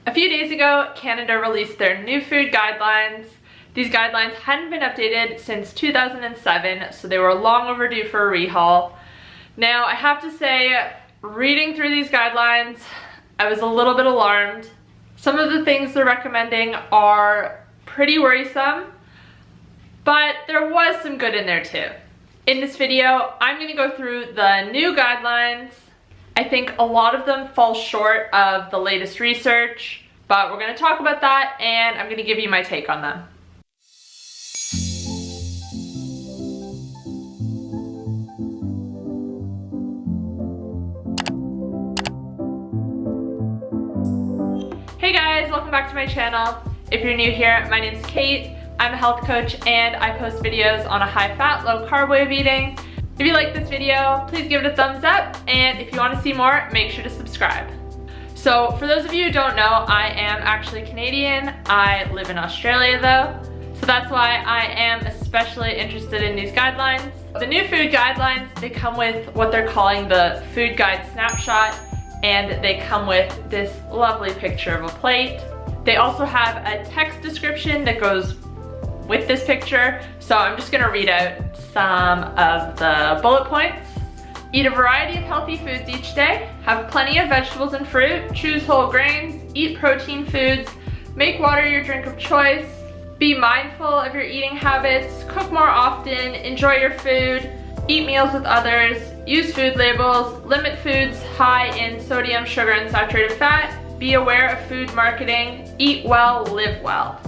A few days ago, Canada released their new food guidelines. These guidelines hadn't been updated since 2007, so they were long overdue for a rehaul. Now, I have to say, reading through these guidelines, I was a little bit alarmed. Some of the things they're recommending are pretty worrisome, but there was some good in there too. In this video, I'm going to go through the new guidelines. I think a lot of them fall short of the latest research, but we're going to talk about that and I'm going to give you my take on them. Hey guys, welcome back to my channel. If you're new here, my name's Kate. I'm a health coach and I post videos on a high-fat, low-carb way of eating. If you like this video, please give it a thumbs up, and if you want to see more, make sure to subscribe. So for those of you who don't know, I am actually Canadian. I live in Australia though, so that's why I am especially interested in these guidelines. The new food guidelines, they come with what they're calling the Food Guide Snapshot, and they come with this lovely picture of a plate. They also have a text description that goes with this picture, so I'm just gonna read out some of the bullet points. Eat a variety of healthy foods each day, have plenty of vegetables and fruit, choose whole grains, eat protein foods, make water your drink of choice, be mindful of your eating habits, cook more often, enjoy your food, eat meals with others, use food labels, limit foods high in sodium, sugar, and saturated fat, be aware of food marketing, eat well, live well.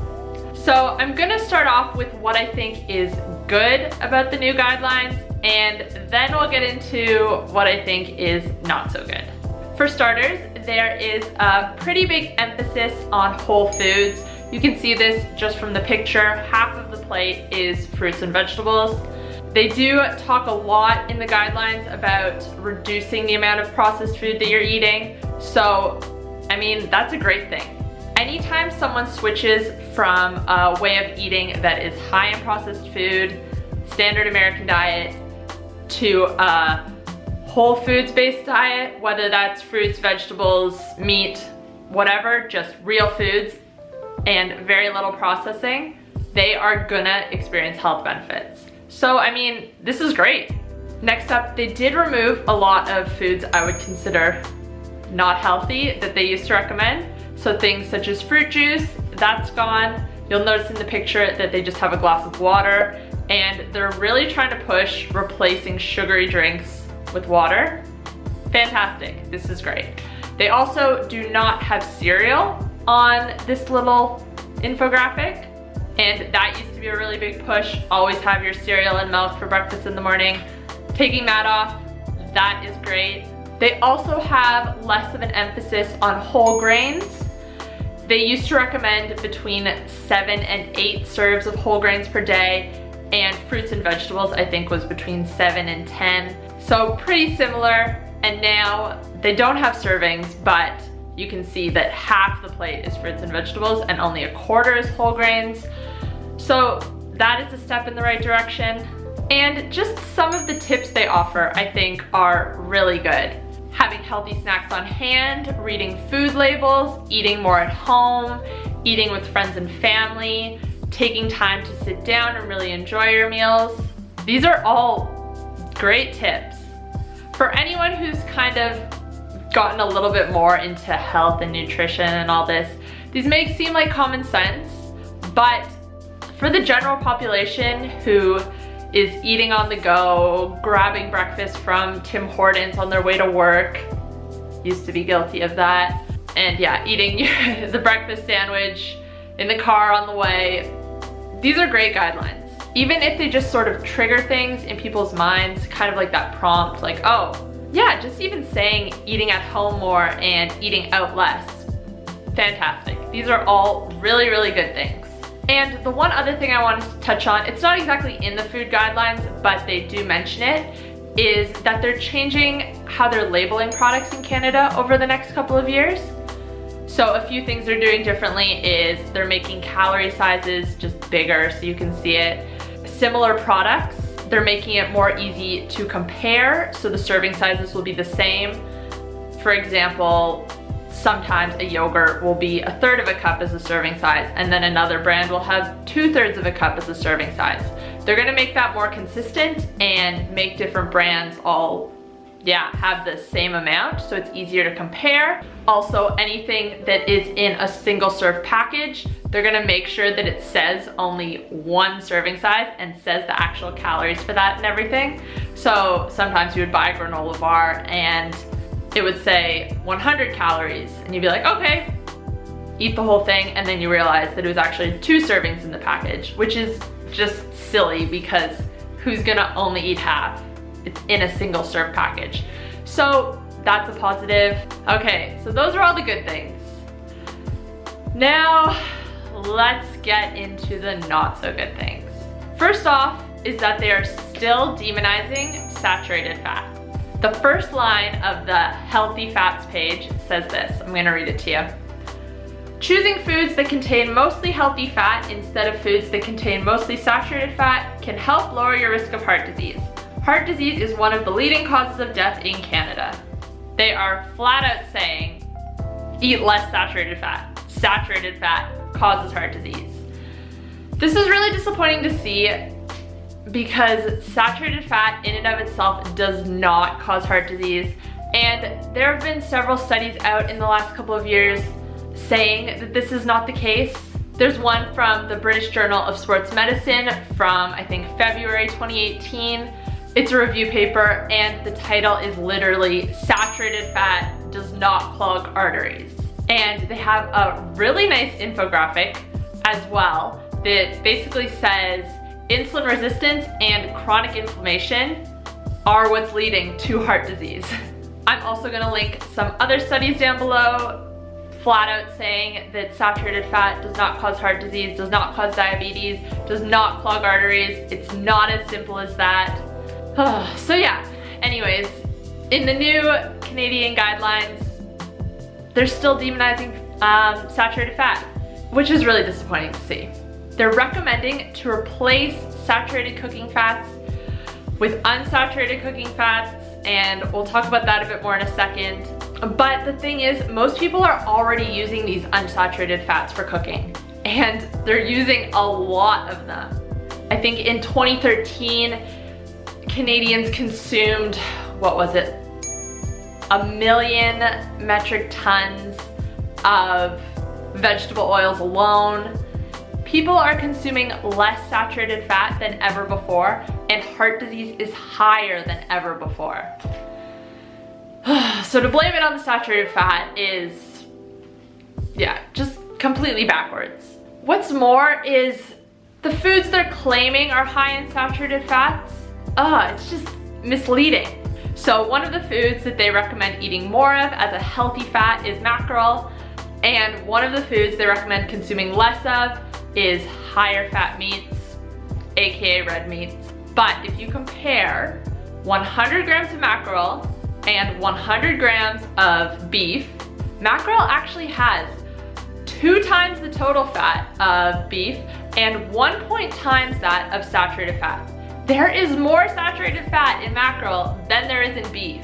So I'm gonna start off with what I think is good about the new guidelines, and then we'll get into what I think is not so good. For starters, there is a pretty big emphasis on whole foods. You can see this just from the picture. Half of the plate is fruits and vegetables. They do talk a lot in the guidelines about reducing the amount of processed food that you're eating. So, I mean, that's a great thing. Anytime someone switches from a way of eating that is high in processed food, standard American diet, to a whole foods based diet, whether that's fruits, vegetables, meat, whatever, just real foods and very little processing, they are gonna experience health benefits. So, I mean, this is great. Next up, they did remove a lot of foods I would consider not healthy that they used to recommend. So things such as fruit juice, that's gone. You'll notice in the picture that they just have a glass of water, and they're really trying to push replacing sugary drinks with water. Fantastic, this is great. They also do not have cereal on this little infographic, and that used to be a really big push. Always have your cereal and milk for breakfast in the morning. Taking that off, that is great. They also have less of an emphasis on whole grains. They used to recommend between 7 and 8 serves of whole grains per day, and fruits and vegetables I think was between 7 and 10. So pretty similar, and now they don't have servings, but you can see that half the plate is fruits and vegetables and only a quarter is whole grains. So that is a step in the right direction. And just some of the tips they offer I think are really good. Having healthy snacks on hand, reading food labels, eating more at home, eating with friends and family, taking time to sit down and really enjoy your meals. These are all great tips. For anyone who's kind of gotten a little bit more into health and nutrition and all this, these may seem like common sense, but for the general population who is eating on the go, grabbing breakfast from Tim Hortons on their way to work, used to be guilty of that, and yeah, eating the breakfast sandwich in the car on the way. These are great guidelines. Even if they just sort of trigger things in people's minds, kind of like that prompt, like, oh, yeah, just even saying eating at home more and eating out less. Fantastic. These are all really, really good things. And the one other thing I wanted to touch on, it's not exactly in the food guidelines, but they do mention it, is that they're changing how they're labeling products in Canada over the next couple of years. So a few things they're doing differently is they're making calorie sizes just bigger so you can see it. Similar products, they're making it more easy to compare, so the serving sizes will be the same. For example, sometimes a yogurt will be 1/3 of a cup as a serving size, and then another brand will have 2/3 of a cup as a serving size. They're gonna make that more consistent and make different brands all, have the same amount, so it's easier to compare. Also, anything that is in a single serve package, they're gonna make sure that it says only one serving size and says the actual calories for that and everything. So sometimes you would buy a granola bar and it would say 100 calories and you'd be like, okay, eat the whole thing, and then you realize that it was actually 2 servings in the package, which is just silly because who's gonna only eat half? It's in a single serve package. So that's a positive. Okay, so those are all the good things. Now, let's get into the not so good things. First off is that they are still demonizing saturated fat. The first line of the healthy fats page says this. I'm gonna read it to you. Choosing foods that contain mostly healthy fat instead of foods that contain mostly saturated fat can help lower your risk of heart disease. Heart disease is one of the leading causes of death in Canada. They are flat out saying, eat less saturated fat. Saturated fat causes heart disease. This is really disappointing to see because saturated fat in and of itself does not cause heart disease. And there have been several studies out in the last couple of years saying that this is not the case. There's one from the British Journal of Sports Medicine from, I think, February 2018. It's a review paper and the title is literally "Saturated Fat Does Not Clog Arteries." And they have a really nice infographic as well that basically says insulin resistance and chronic inflammation are what's leading to heart disease. I'm also gonna link some other studies down below flat out saying that saturated fat does not cause heart disease, does not cause diabetes, does not clog arteries. It's not as simple as that. So yeah, anyways, in the new Canadian guidelines, they're still demonizing saturated fat, which is really disappointing to see. They're recommending to replace saturated cooking fats with unsaturated cooking fats, and we'll talk about that a bit more in a second. But the thing is, most people are already using these unsaturated fats for cooking, and they're using a lot of them. I think in 2013, Canadians consumed, what was it? 1 million metric tons of vegetable oils alone. People are consuming less saturated fat than ever before, and heart disease is higher than ever before. So to blame it on the saturated fat is, just completely backwards. What's more is the foods they're claiming are high in saturated fats, it's just misleading. So one of the foods that they recommend eating more of as a healthy fat is mackerel, and one of the foods they recommend consuming less of is higher fat meats, aka red meats. But if you compare 100 grams of mackerel and 100 grams of beef, mackerel actually has 2 times the total fat of beef and 1 times that of saturated fat. There is more saturated fat in mackerel than there is in beef.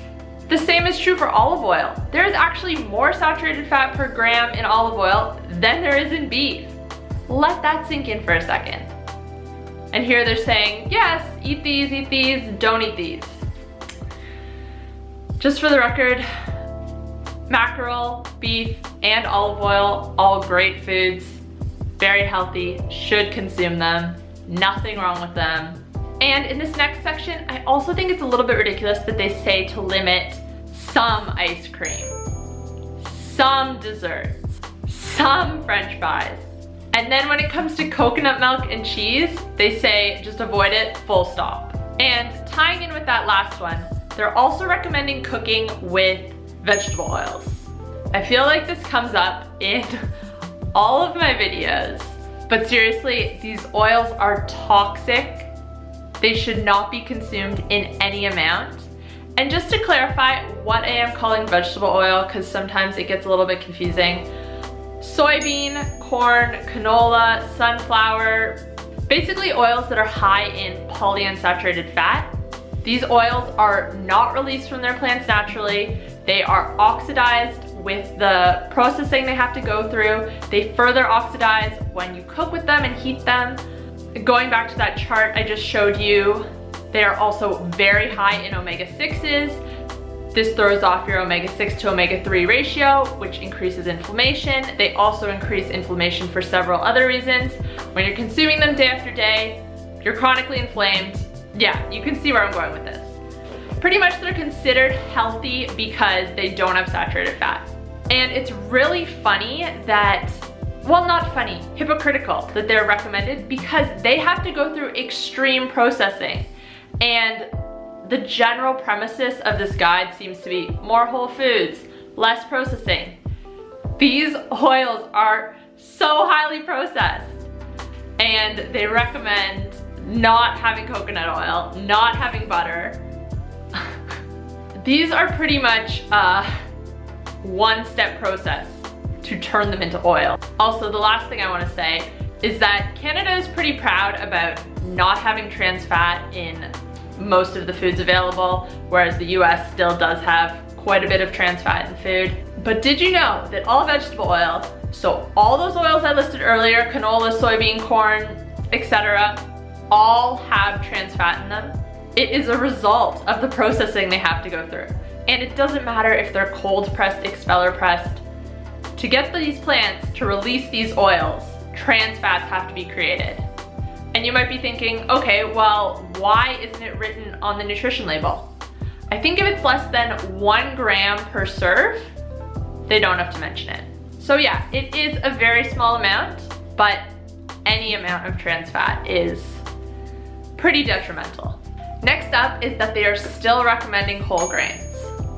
The same is true for olive oil. There is actually more saturated fat per gram in olive oil than there is in beef. Let that sink in for a second. And here they're saying, yes, eat these, don't eat these. Just for the record, mackerel, beef, and olive oil, all great foods, very healthy, should consume them, nothing wrong with them. And in this next section, I also think it's a little bit ridiculous that they say to limit some ice cream, some desserts, some French fries. And then when it comes to coconut milk and cheese, they say just avoid it, full stop. And tying in with that last one, they're also recommending cooking with vegetable oils. I feel like this comes up in all of my videos, but seriously, these oils are toxic. They should not be consumed in any amount. And just to clarify what I am calling vegetable oil, because sometimes it gets a little bit confusing, soybean, corn, canola, sunflower, basically oils that are high in polyunsaturated fat. These oils are not released from their plants naturally. They are oxidized with the processing they have to go through. They further oxidize when you cook with them and heat them. Going back to that chart I just showed you, they are also very high in omega-6s. This throws off your omega-6 to omega-3 ratio, which increases inflammation. They also increase inflammation for several other reasons. When you're consuming them day after day, you're chronically inflamed. Yeah, you can see where I'm going with this. Pretty much they're considered healthy because they don't have saturated fat. And it's really funny that, well, not funny, hypocritical that they're recommended, because they have to go through extreme processing. And the general premises of this guide seems to be more whole foods, less processing. These oils are so highly processed, and they recommend not having coconut oil, not having butter. These are pretty much a one-step process to turn them into oil. Also, the last thing I want to say is that Canada is pretty proud about not having trans fat in most of the foods available, whereas the US still does have quite a bit of trans fat in food. But did you know that all vegetable oil, so all those oils I listed earlier, canola, soybean, corn, etc., all have trans fat in them? It is a result of the processing they have to go through. And it doesn't matter if they're cold pressed, expeller pressed. To get these plants to release these oils, trans fats have to be created. And you might be thinking, okay, well, why isn't it written on the nutrition label? I think if it's less than 1 gram per serve, they don't have to mention it. So yeah, it is a very small amount, but any amount of trans fat is pretty detrimental. Next up is that they are still recommending whole grains.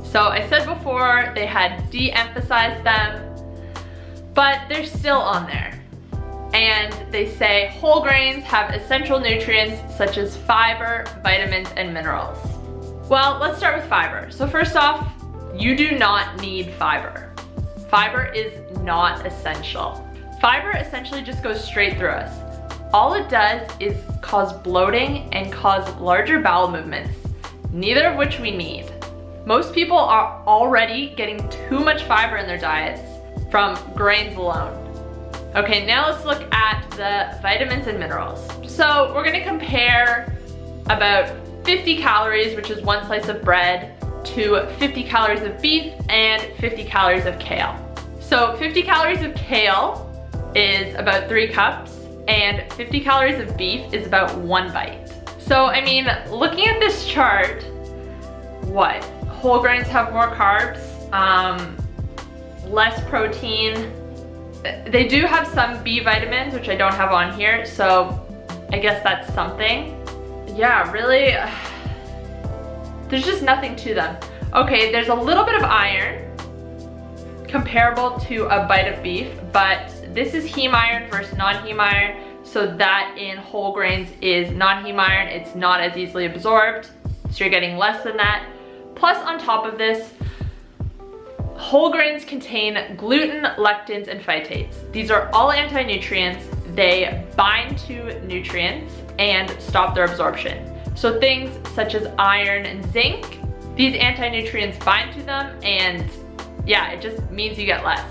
So I said before they had de-emphasized them, but they're still on there. And they say whole grains have essential nutrients such as fiber, vitamins, and minerals. Well, let's start with fiber. So first off, you do not need fiber. Fiber is not essential. Fiber essentially just goes straight through us. All it does is cause bloating and cause larger bowel movements, neither of which we need. Most people are already getting too much fiber in their diets from grains alone. Okay, now let's look at the vitamins and minerals. So we're gonna compare about 50 calories, which is 1 slice of bread, to 50 calories of beef and 50 calories of kale. So 50 calories of kale is about 3 cups, and 50 calories of beef is about 1 bite. So, I mean, looking at this chart, what? Whole grains have more carbs, less protein. They do have some B vitamins, which I don't have on here, so I guess that's something. Yeah, really, there's just nothing to them. Okay, there's a little bit of iron, comparable to a bite of beef, but this is heme iron versus non-heme iron, so that in whole grains is non-heme iron. It's not as easily absorbed, so you're getting less than that. Plus, on top of this, whole grains contain gluten, lectins, and phytates. These are all anti-nutrients. They bind to nutrients and stop their absorption. So things such as iron and zinc, these anti-nutrients bind to them, and yeah, it just means you get less.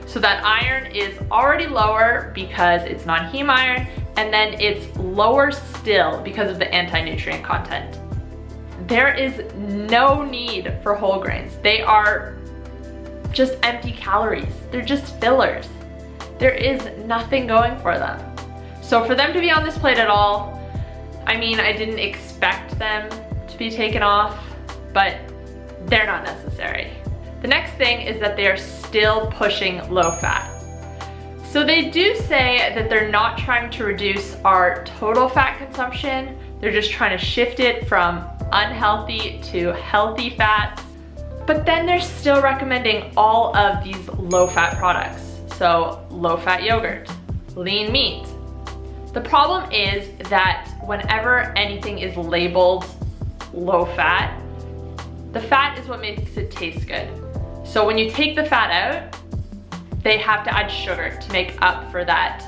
So that iron is already lower because it's non-heme iron, and then it's lower still because of the anti-nutrient content. There is no need for whole grains. They are just empty calories. They're just fillers. There is nothing going for them. So for them to be on this plate at all, I mean, I didn't expect them to be taken off, but they're not necessary. The next thing is that they are still pushing low fat. So they do say that they're not trying to reduce our total fat consumption. They're just trying to shift it from unhealthy to healthy fats. But then they're still recommending all of these low fat products. So low fat yogurt, lean meat. The problem is that whenever anything is labeled low fat, the fat is what makes it taste good. So when you take the fat out, they have to add sugar to make up for that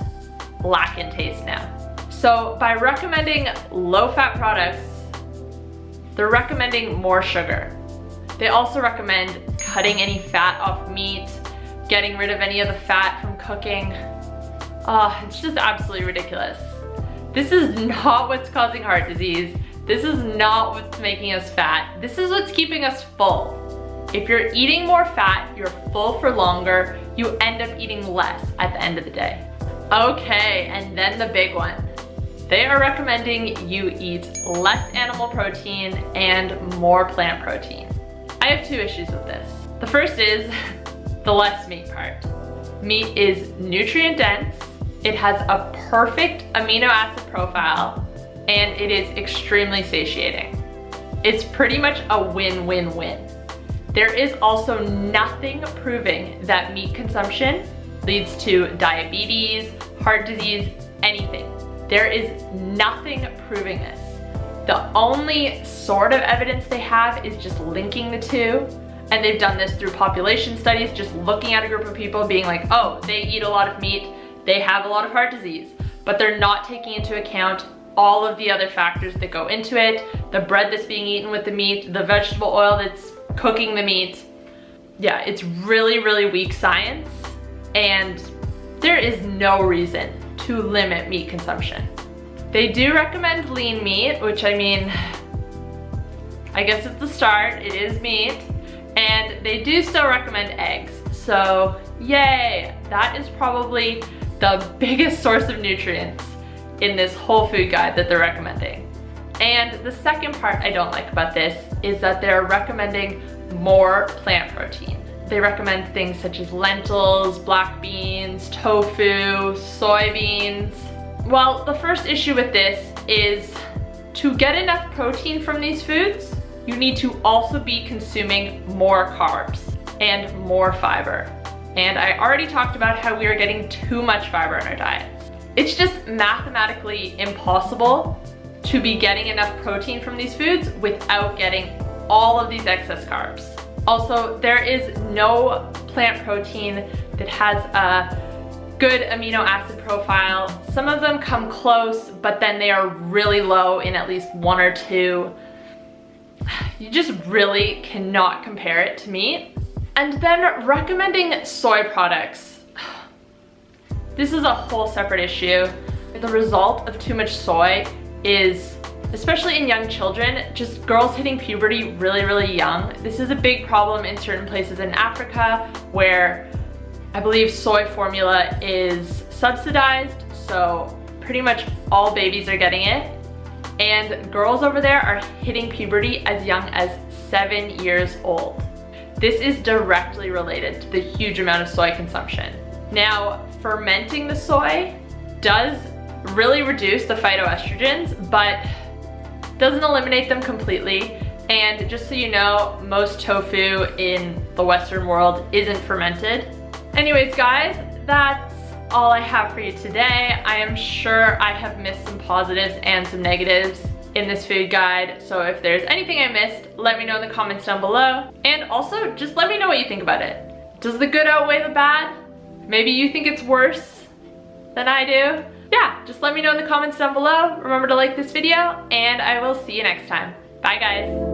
lack in taste now. So by recommending low fat products, they're recommending more sugar. They also recommend cutting any fat off meat, getting rid of any of the fat from cooking. It's just absolutely ridiculous. This is not what's causing heart disease. This is not what's making us fat. This is what's keeping us full. If you're eating more fat, you're full for longer, you end up eating less at the end of the day. Okay, and then the big one. They are recommending you eat less animal protein and more plant protein. I have two issues with this. The first is the less meat part. Meat is nutrient dense, it has a perfect amino acid profile, and it is extremely satiating. It's pretty much a win-win-win. There is also nothing proving that meat consumption leads to diabetes, heart disease, anything. There is nothing proving this. The only sort of evidence they have is just linking the two, and they've done this through population studies, just looking at a group of people being like, oh, they eat a lot of meat, they have a lot of heart disease, but they're not taking into account all of the other factors that go into it, the bread that's being eaten with the meat, the vegetable oil that's cooking the meat. Yeah, it's really, really weak science, and there is no reason to limit meat consumption. They do recommend lean meat, which I mean, I guess it's the start, it is meat, and they do still recommend eggs. So yay, that is probably the biggest source of nutrients in this whole food guide that they're recommending. And the second part I don't like about this is that they're recommending more plant protein. They recommend things such as lentils, black beans, tofu, soybeans. Well, the first issue with this is to get enough protein from these foods, you need to also be consuming more carbs and more fiber. And I already talked about how we are getting too much fiber in our diets. It's just mathematically impossible to be getting enough protein from these foods without getting all of these excess carbs. Also, there is no plant protein that has a good amino acid profile. Some of them come close, but then they are really low in at least one or two. You just really cannot compare it to meat. And then recommending soy products. This is a whole separate issue. The result of too much soy is, especially in young children, just girls hitting puberty really, really young. This is a big problem in certain places in Africa where I believe soy formula is subsidized, so pretty much all babies are getting it. And girls over there are hitting puberty as young as 7 years old. This is directly related to the huge amount of soy consumption. Now, fermenting the soy does really reduce the phytoestrogens, but doesn't eliminate them completely. And just so you know, most tofu in the Western world isn't fermented. Anyways, guys, that's all I have for you today. I am sure I have missed some positives and some negatives in this food guide. So if there's anything I missed, let me know in the comments down below. And also, just let me know what you think about it. Does the good outweigh the bad? Maybe you think it's worse than I do. Yeah, just let me know in the comments down below. Remember to like this video, and I will see you next time. Bye, guys.